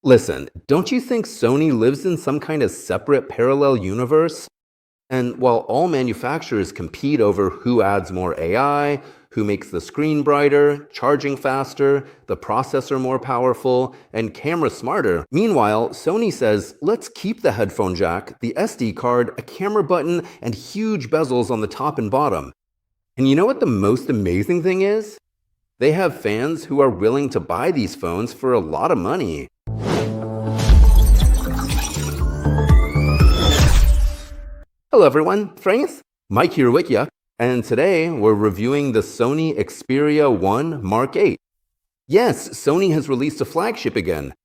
Listen, don't you think Sony lives in some kind of separate parallel universe? And while all manufacturers compete over who adds more AI, who makes the screen brighter, charging faster, the processor more powerful, and camera smarter, meanwhile, Sony says, let's keep the headphone jack, the SD card, a camera button, and huge bezels on the top and bottom. And you know what the most amazing thing is? They have fans who are willing to buy these phones for a lot of money. Hello everyone, Frank, Mike here with you, and today we're reviewing the Sony Xperia 1 Mark 8. Yes, Sony has released a flagship again,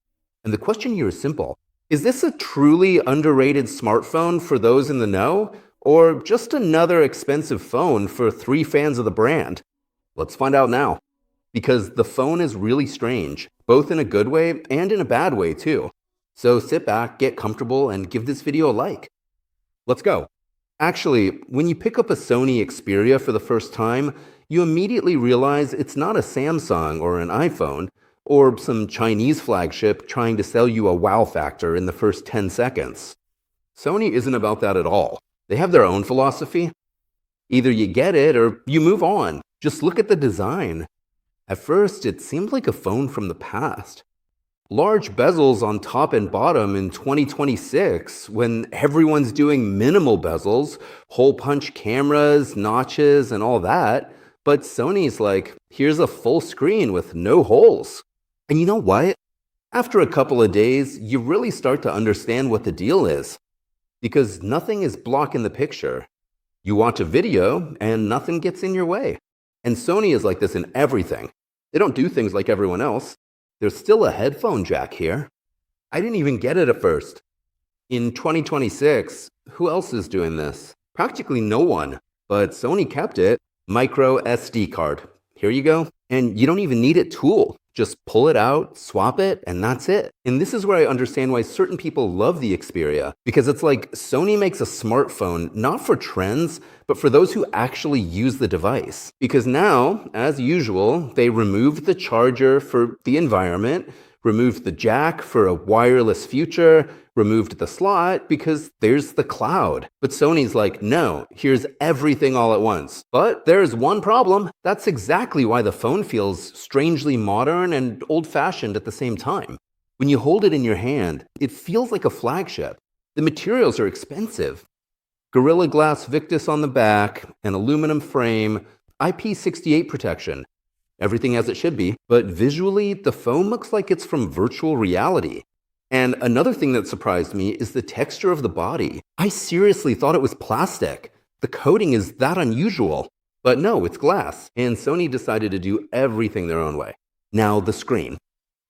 and the question here is simple. Is this a truly underrated smartphone for those in the know, or just another expensive phone for three fans of the brand? Let's find out now, because the phone is really strange, both in a good way and in a bad way too. So sit back, get comfortable, and give this video a like. Let's go. Actually, when you pick up a Sony Xperia for the first time, you immediately realize it's not a Samsung or an iPhone, or some Chinese flagship trying to sell you a wow factor in the first 10 seconds. Sony isn't about that at all. They have their own philosophy. Either you get it or you move on. Just look at the design. At first, it seemed like a phone from the past. Large bezels on top and bottom in 2026, when everyone's doing minimal bezels, hole punch cameras, notches, and all that. But Sony's like, here's a full screen with no holes. And you know what? After a couple of days, you really start to understand what the deal is. Because nothing is blocking the picture. You watch a video, and nothing gets in your way. And Sony is like this in everything. They don't do things like everyone else. There's still a headphone jack here. I didn't even get it at first. In 2026, who else is doing this? Practically no one, but Sony kept it. MicroSD card. Here you go. And you don't even need it tool. Just pull it out, swap it, and that's it. And this is where I understand why certain people love the Xperia, because it's like Sony makes a smartphone not for trends, but for those who actually use the device. Because now, as usual, they removed the charger for the environment, removed the jack for a wireless future, removed the slot because there's the cloud. But Sony's like, no, here's everything all at once. But there's one problem. That's exactly why the phone feels strangely modern and old-fashioned at the same time. When you hold it in your hand, it feels like a flagship. The materials are expensive. Gorilla Glass Victus on the back, an aluminum frame, IP68 protection. Everything as it should be, but visually, the phone looks like it's from virtual reality. And another thing that surprised me is the texture of the body. I seriously thought it was plastic. The coating is that unusual. But no, it's glass. And Sony decided to do everything their own way. Now, the screen.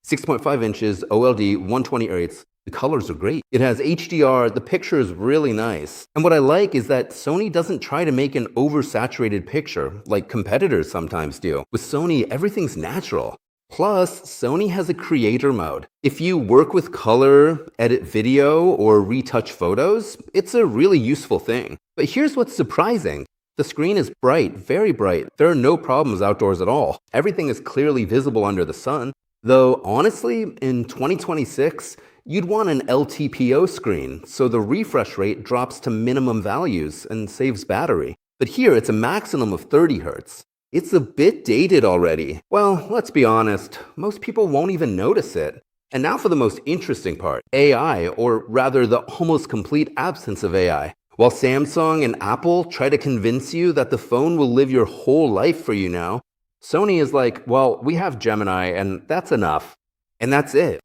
6.5 inches, OLED, 120Hz. The colors are great. It has HDR, the picture is really nice. And what I like is that Sony doesn't try to make an oversaturated picture like competitors sometimes do. With Sony, everything's natural. Plus, Sony has a creator mode. If you work with color, edit video, or retouch photos, it's a really useful thing. But here's what's surprising. The screen is bright, very bright. There are no problems outdoors at all. Everything is clearly visible under the sun. Though, honestly, in 2026, you'd want an LTPO screen, so the refresh rate drops to minimum values and saves battery. But here, it's a maximum of 30 Hz. It's a bit dated already. Well, let's be honest, most people won't even notice it. And now for the most interesting part, AI, or rather the almost complete absence of AI. While Samsung and Apple try to convince you that the phone will live your whole life for you now, Sony is like, well, we have Gemini and that's enough. And that's it.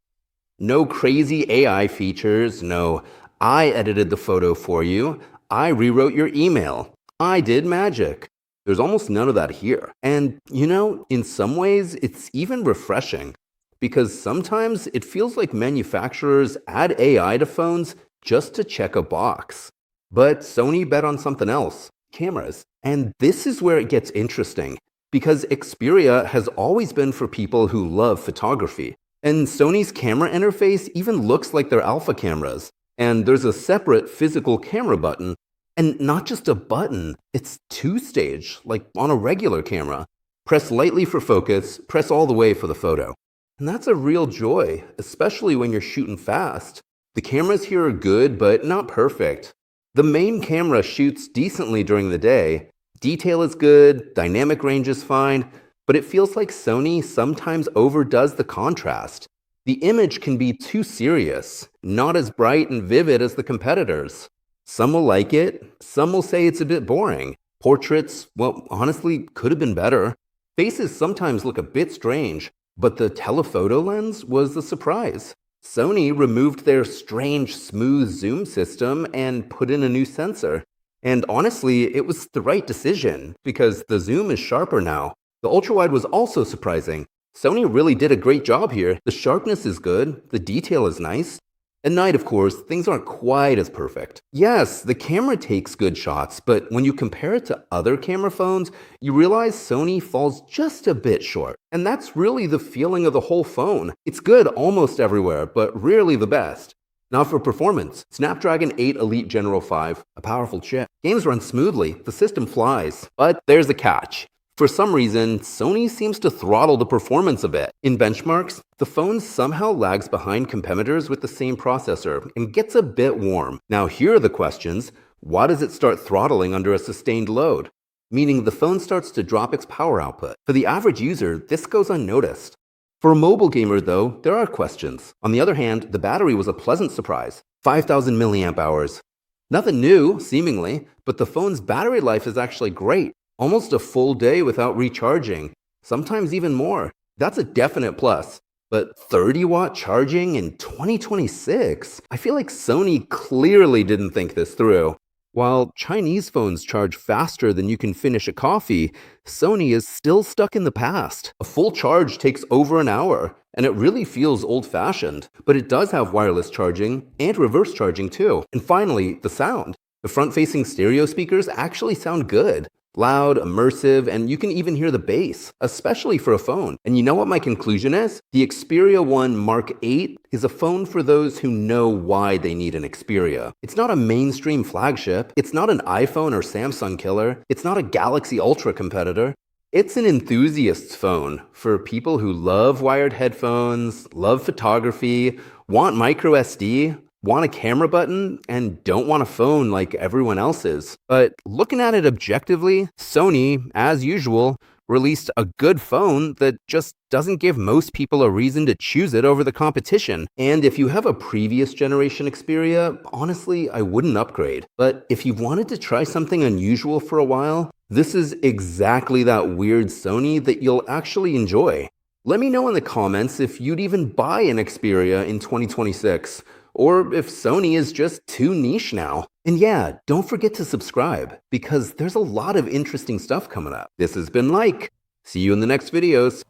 No crazy AI features, no, I edited the photo for you, I rewrote your email, I did magic. There's almost none of that here. And, you know, in some ways, it's even refreshing. Because sometimes it feels like manufacturers add AI to phones just to check a box. But Sony bet on something else, cameras. And this is where it gets interesting. Because Xperia has always been for people who love photography. And Sony's camera interface even looks like their alpha cameras. And there's a separate physical camera button. And not just a button, it's two-stage, like on a regular camera. Press lightly for focus, press all the way for the photo. and that's a real joy, especially when you're shooting fast. The cameras here are good, but not perfect. The main camera shoots decently during the day. Detail is good, dynamic range is fine, but it feels like Sony sometimes overdoes the contrast. The image can be too serious, not as bright and vivid as the competitors. Some will like it, some will say it's a bit boring. Portraits, well, honestly, could have been better. Faces sometimes look a bit strange, but the telephoto lens was a surprise. Sony removed their strange smooth zoom system and put in a new sensor. And honestly, it was the right decision, because the zoom is sharper now. The ultrawide was also surprising. Sony really did a great job here. The sharpness is good, the detail is nice. At night, of course, things aren't quite as perfect. Yes, the camera takes good shots, but when you compare it to other camera phones, you realize Sony falls just a bit short. And that's really the feeling of the whole phone. It's good almost everywhere, but rarely the best. Now for performance, Snapdragon 8 Elite General 5, a powerful chip. Games run smoothly, the system flies. But there's a catch. For some reason, Sony seems to throttle the performance a bit. In benchmarks, the phone somehow lags behind competitors with the same processor and gets a bit warm. Now here are the questions. Why does it start throttling under a sustained load? Meaning the phone starts to drop its power output. For the average user, this goes unnoticed. For a mobile gamer though, there are questions. On the other hand, the battery was a pleasant surprise. 5,000 milliamp hours. Nothing new, seemingly, but the phone's battery life is actually great. Almost a full day without recharging, sometimes even more. That's a definite plus. But 30-watt charging in 2026? I feel like Sony clearly didn't think this through. While Chinese phones charge faster than you can finish a coffee, Sony is still stuck in the past. A full charge takes over an hour, and it really feels old-fashioned. But it does have wireless charging and reverse charging too. And finally, the sound. The front-facing stereo speakers actually sound good. Loud, immersive, and you can even hear the bass, especially for a phone. And you know what my conclusion is? The Xperia 1 Mark 8 is a phone for those who know why they need an Xperia. It's not a mainstream flagship. It's not an iPhone or Samsung killer. It's not a Galaxy Ultra competitor. It's an enthusiast's phone for people who love wired headphones, love photography, want microSD, want a camera button, and don't want a phone like everyone else's. But looking at it objectively, Sony, as usual, released a good phone that just doesn't give most people a reason to choose it over the competition. And if you have a previous generation Xperia, honestly, I wouldn't upgrade. But if you've wanted to try something unusual for a while, this is exactly that weird Sony that you'll actually enjoy. Let me know in the comments if you'd even buy an Xperia in 2026. Or if Sony is just too niche now. And yeah, don't forget to subscribe, because there's a lot of interesting stuff coming up. This has been Like. See you in the next videos.